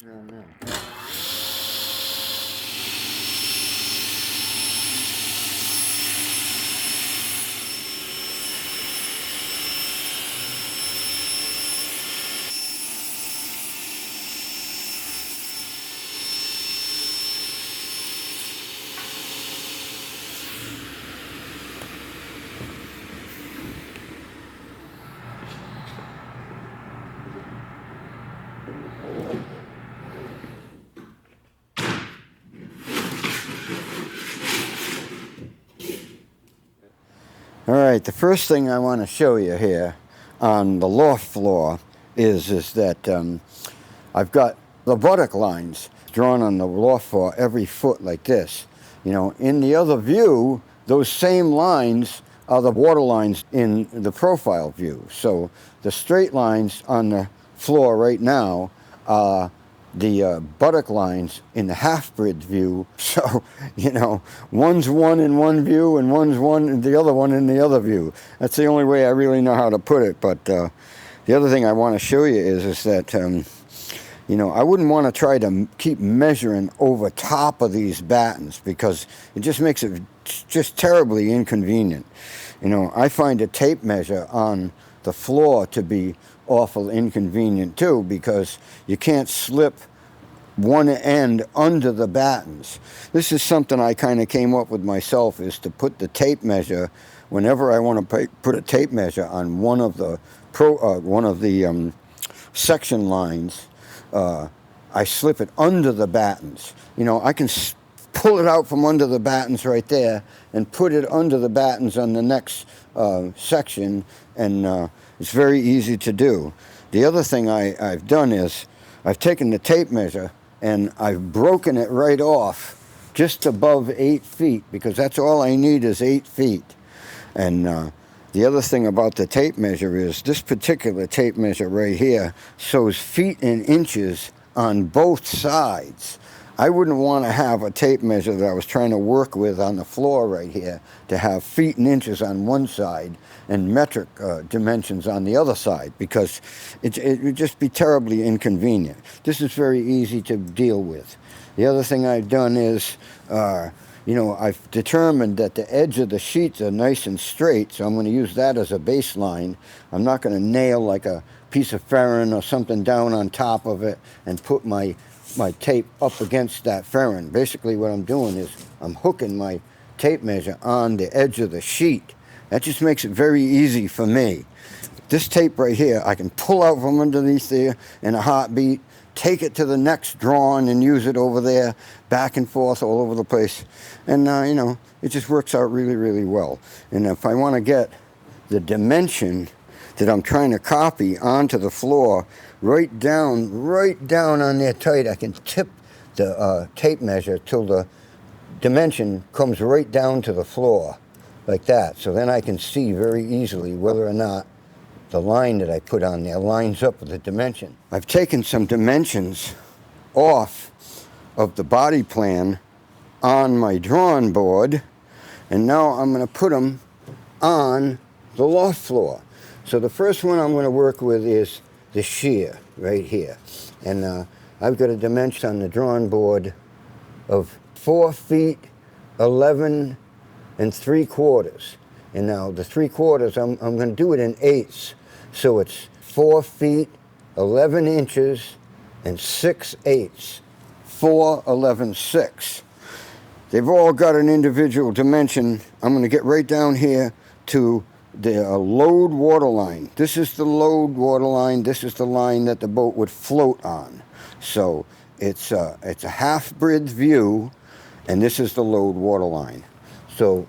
Oh, no. All right, the first thing I want to show you here on the loft floor is that I've got the buttock lines drawn on the loft floor every foot like this. You know, in the other view, those same lines are the water lines in the profile view. So the straight lines on the floor right now are the buttock lines in the half-bridge view. So, you know, one's one in one view and one's one in the other one in the other view. That's the only way I really know how to put it. But the other thing I want to show you is that, you know, I wouldn't want to try to keep measuring over top of these battens because it just makes it just terribly inconvenient. You know, I find a tape measure on the floor to be awful inconvenient too, because you can't slip one end under the battens. This is something I kind of came up with myself, is to put the tape measure whenever I want to put a tape measure on one of the section lines. I slip it under the battens. You know, I can pull it out from under the battens right there and put it under the battens on the next section, and it's very easy to do. The other thing I've done is I've taken the tape measure and I've broken it right off just above 8 feet, because that's all I need is 8 feet. And the other thing about the tape measure is this particular tape measure right here shows feet and inches on both sides. I wouldn't want to have a tape measure that I was trying to work with on the floor right here to have feet and inches on one side and metric dimensions on the other side, because it would just be terribly inconvenient. This is very easy to deal with. The other thing I've done is, you know, I've determined that the edge of the sheets are nice and straight, so I'm going to use that as a baseline. I'm not going to nail like a piece of ferrine or something down on top of it and put my tape up against that ferrine. Basically what I'm doing is I'm hooking my tape measure on the edge of the sheet. That just makes it very easy for me. This tape right here, I can pull out from underneath there in a heartbeat, take it to the next drawing and use it over there, back and forth all over the place. And, you know, it just works out really, really well. And if I want to get the dimension that I'm trying to copy onto the floor right down on there tight, I can tip the tape measure till the dimension comes right down to the floor like that. So then I can see very easily whether or not the line that I put on there lines up with the dimension. I've taken some dimensions off of the body plan on my drawing board, and now I'm going to put them on the loft floor. So the first one I'm going to work with is the shear right here. And I've got a dimension on the drawing board of 4 feet 11 3/4. And now the 3/4, I'm going to do it in eighths. So it's 4 feet 11 inches and 6/8. 4, 11, 6. They've all got an individual dimension. I'm going to get right down here to the load water line. This is the load water line. This is the line that the boat would float on. So it's a half-bridge view, and this is the load water line. So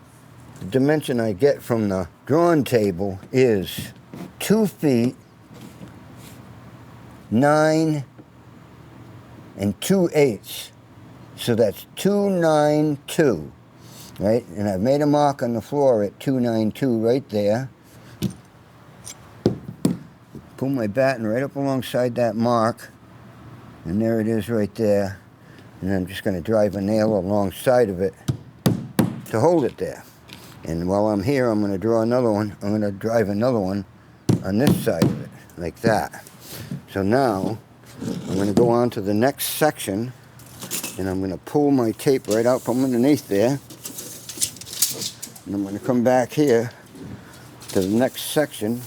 the dimension I get from the drawing table is 2 feet 9 2/8. So that's 292. Right, and I've made a mark on the floor at 292 right there. Pull my batten right up alongside that mark, and there it is right there. And I'm just going to drive a nail alongside of it to hold it there. And while I'm here, I'm going to draw another one. I'm going to drive another one on this side of it, like that. So now I'm going to go on to the next section, and I'm going to pull my tape right out from underneath there. And I'm going to come back here to the next section.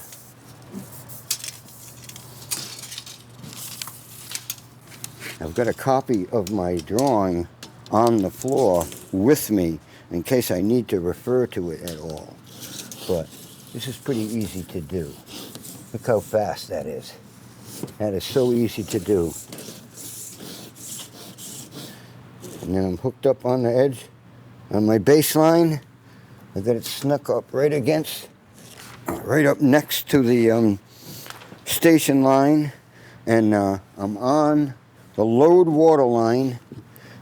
I've got a copy of my drawing on the floor with me in case I need to refer to it at all. But this is pretty easy to do. Look how fast that is. That is so easy to do. And then I'm hooked up on the edge on my baseline. I've got it snuck up right against, right up next to the station line. And I'm on the load water line.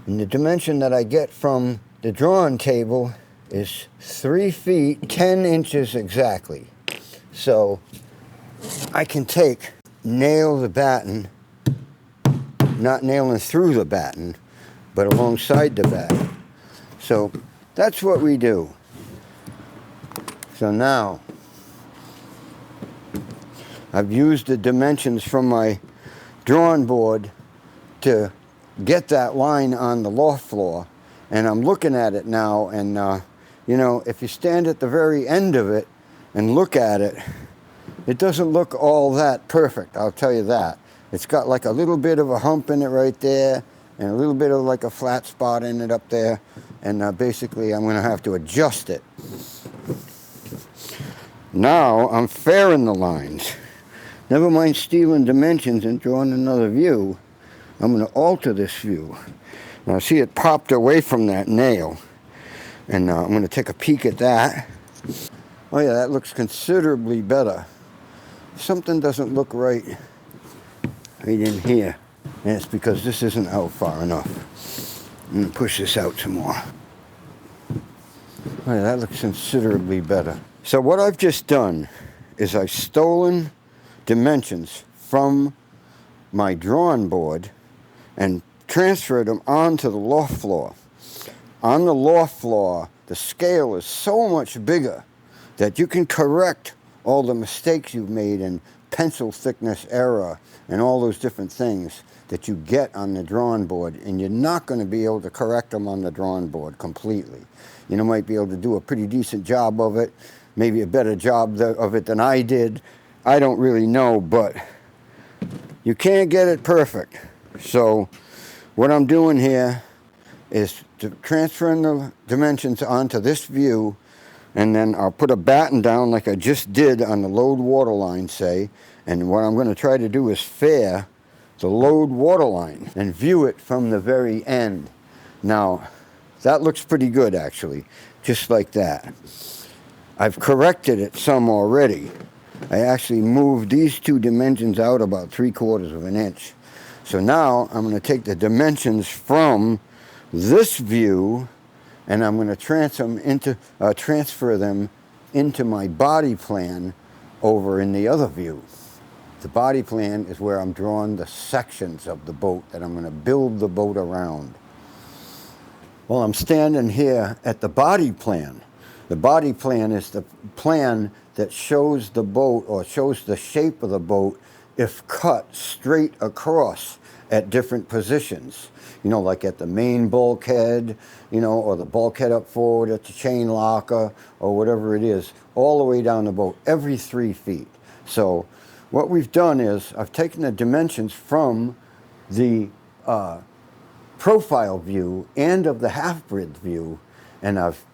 And the dimension that I get from the drawing table is 3 feet, 10 inches exactly. So I can nail the batten, not nailing through the batten, but alongside the batten. So that's what we do. So now I've used the dimensions from my drawing board to get that line on the loft floor, and I'm looking at it now, and you know, if you stand at the very end of it and look at it, it doesn't look all that perfect, I'll tell you that. It's got like a little bit of a hump in it right there, and a little bit of like a flat spot in it up there, and basically I'm going to have to adjust it. Now I'm fairing the lines. Never mind stealing dimensions and drawing another view. I'm going to alter this view. Now see, it popped away from that nail, and I'm going to take a peek at that. Oh yeah, that looks considerably better. Something doesn't look right in here, and it's because this isn't out far enough. I'm going to push this out some more. Oh yeah, that looks considerably better. So what I've just done is I've stolen dimensions from my drawing board and transferred them onto the loft floor. On the loft floor, the scale is so much bigger that you can correct all the mistakes you've made in pencil thickness error and all those different things that you get on the drawing board, and you're not going to be able to correct them on the drawing board completely. You might be able to do a pretty decent job of it, maybe a better job of it than I did. I don't really know, but you can't get it perfect. So what I'm doing here is transferring the dimensions onto this view, and then I'll put a batten down like I just did on the load water line, say, and what I'm going to try to do is fair the load water line and view it from the very end. Now, that looks pretty good actually, just like that. I've corrected it some already. I actually moved these two dimensions out about 3/4 of an inch. So now I'm going to take the dimensions from this view, and I'm going to transfer them into my body plan over in the other view. The body plan is where I'm drawing the sections of the boat that I'm going to build the boat around. Well, I'm standing here at the body plan. The body plan is the plan that shows the boat, or shows the shape of the boat if cut straight across at different positions. You know, like at the main bulkhead, you know, or the bulkhead up forward at the chain locker, or whatever it is, all the way down the boat, every 3 feet. So what we've done is I've taken the dimensions from the profile view and of the half-bridge view, and I've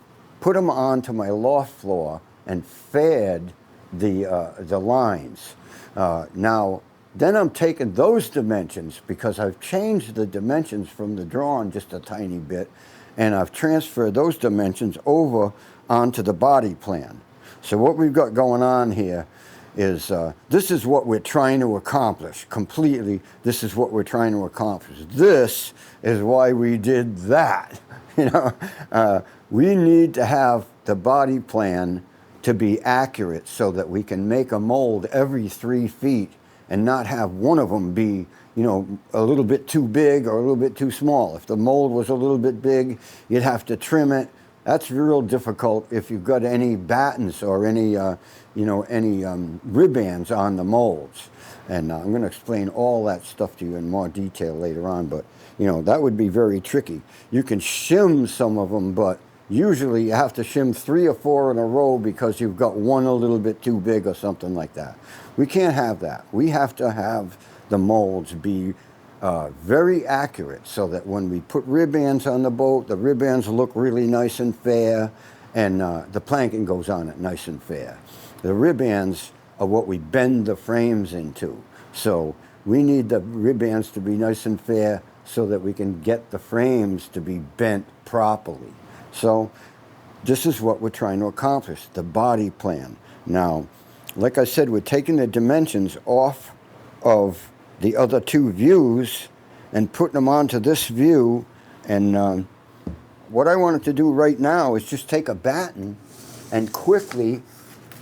put them onto my loft floor and fed the lines. Now, then I'm taking those dimensions, because I've changed the dimensions from the drawing just a tiny bit, and I've transferred those dimensions over onto the body plan. So what we've got going on here is this is what we're trying to accomplish completely. This is what we're trying to accomplish. This is why we did that. You know, we need to have the body plan to be accurate so that we can make a mold every 3 feet and not have one of them be, you know, a little bit too big or a little bit too small. If the mold was a little bit big, you'd have to trim it. That's real difficult if you've got any battens or any, you know, any rib bands on the molds. And I'm going to explain all that stuff to you in more detail later on, but that would be very tricky. You can shim some of them, but usually you have to shim 3 or 4 in a row because you've got one a little bit too big or something like that. We can't have that. We have to have the molds be very accurate so that when we put rib ends on the boat, the rib ends look really nice and fair, and the planking goes on it nice and fair. The rib ends are what we bend the frames into. So we need the rib ends to be nice and fair so that we can get the frames to be bent properly. So this is what we're trying to accomplish, the body plan. Now, like I said, we're taking the dimensions off of the other 2 views and putting them onto this view. And what I wanted to do right now is just take a batten and quickly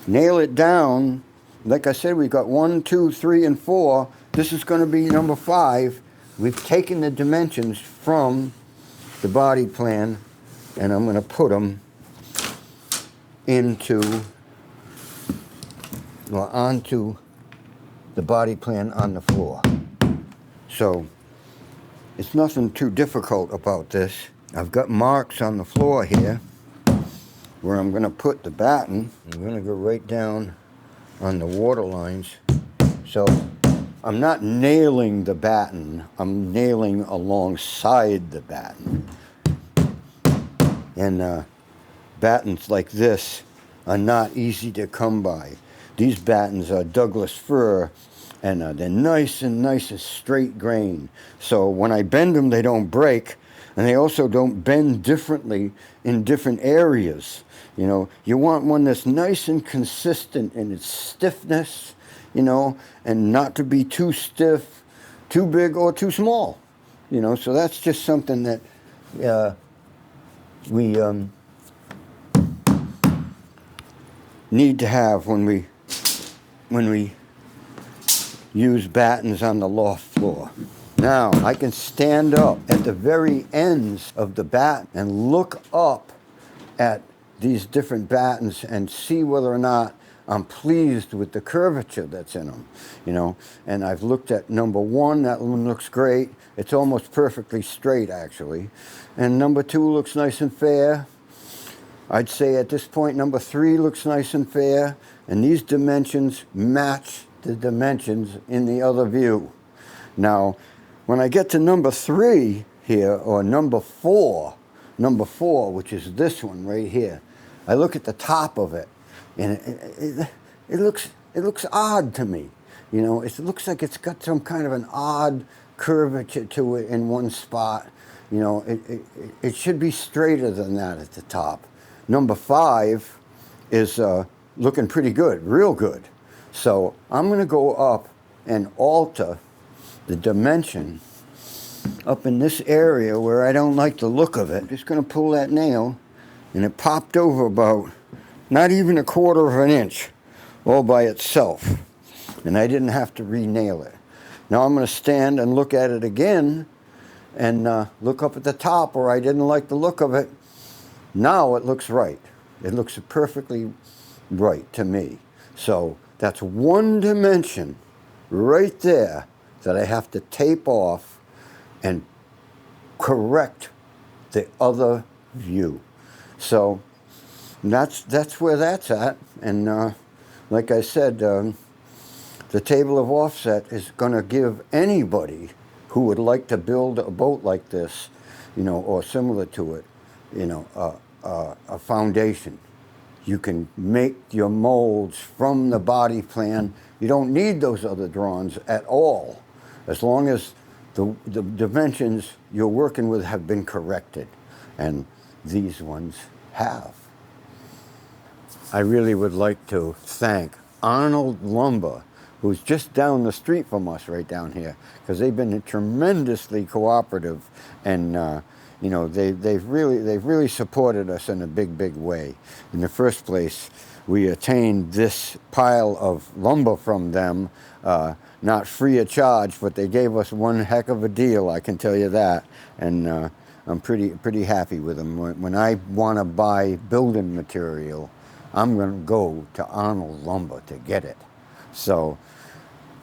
nail it down. Like I said, we've got 1, 2, 3, and 4. This is going to be number 5. We've taken the dimensions from the body plan, and I'm going to put them onto the body plan on the floor. So it's nothing too difficult about this. I've got marks on the floor here where I'm going to put the batten. I'm going to go right down on the water lines. So I'm not nailing the batten, I'm nailing alongside the batten. And battens like this are not easy to come by. These battens are Douglas fir, and they're nice and straight grain. So when I bend them, they don't break, and they also don't bend differently in different areas. You want one that's nice and consistent in its stiffness, and not to be too stiff, too big, or too small. So that's just something that we need to have when we use battens on the loft floor. Now, I can stand up at the very ends of the batten and look up at these different battens and see whether or not I'm pleased with the curvature that's in them, And I've looked at number 1, that one looks great. It's almost perfectly straight, actually. And number 2 looks nice and fair. I'd say at this point, number 3 looks nice and fair. And these dimensions match the dimensions in the other view. Now, when I get to number 3 here, or number 4, which is this one right here, I look at the top of it, and it looks odd to me. It looks like it's got some kind of an odd curvature to it in one spot. It should be straighter than that at the top. Number 5 is looking pretty good, real good. So I'm going to go up and alter the dimension up in this area where I don't like the look of it. I'm just going to pull that nail, and it popped over about not even 1/4 of an inch all by itself, and I didn't have to re-nail it. Now I'm going to stand and look at it again and look up at the top where I didn't like the look of it. Now it looks right. It looks perfectly right to me. So that's one dimension right there that I have to tape off and correct the other view. So that's where that's at. And like I said, the table of offset is going to give anybody who would like to build a boat like this, or similar to it, a foundation. You can make your molds from the body plan. You don't need those other drawings at all, as long as the dimensions you're working with have been corrected, and these ones have. I really would like to thank Arnold Lumber, who's just down the street from us right down here, because they've been tremendously cooperative, and they've really supported us in a big way. In the first place, we attained this pile of lumber from them, not free of charge, but they gave us one heck of a deal, I can tell you that. And I'm pretty happy with them. When I want to buy building material, I'm going to go to Arnold Lumber to get it. So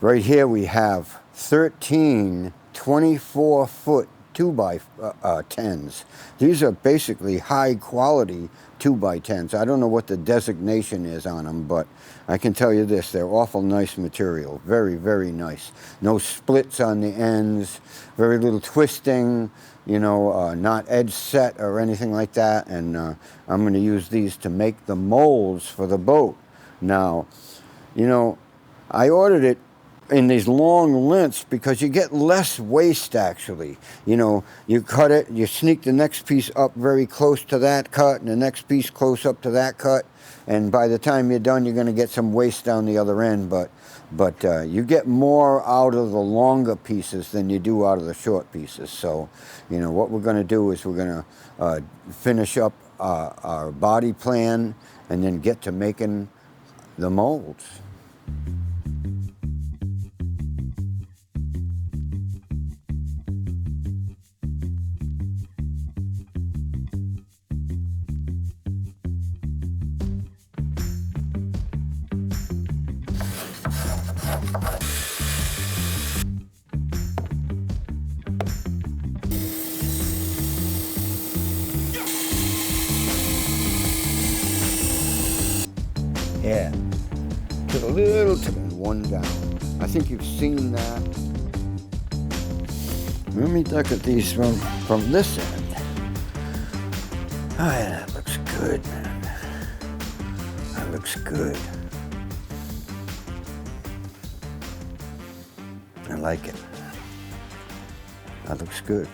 Right here we have 13 24-foot 2x10s. These are basically high quality 2x10s. I don't know what the designation is on them, but I can tell you this, they're awful nice material. Very, very nice. No splits on the ends, very little twisting, you know, not edge set or anything like that. And I'm going to use these to make the molds for the boat. Now, you know, I ordered it in these long lengths because you get less waste actually. You know, you cut it, you sneak the next piece up very close to that cut and the next piece close up to that cut, and by the time you're done you're going to get some waste down the other end, but you get more out of the longer pieces than you do out of the short pieces. So, you know, what we're going to do is we're going to finish up our body plan and then get to making the molds. Yeah, to a little tip and one down. I think you've seen that. Let me look at these from this end. Oh yeah, that looks good, man. That looks good. I like it. That looks good.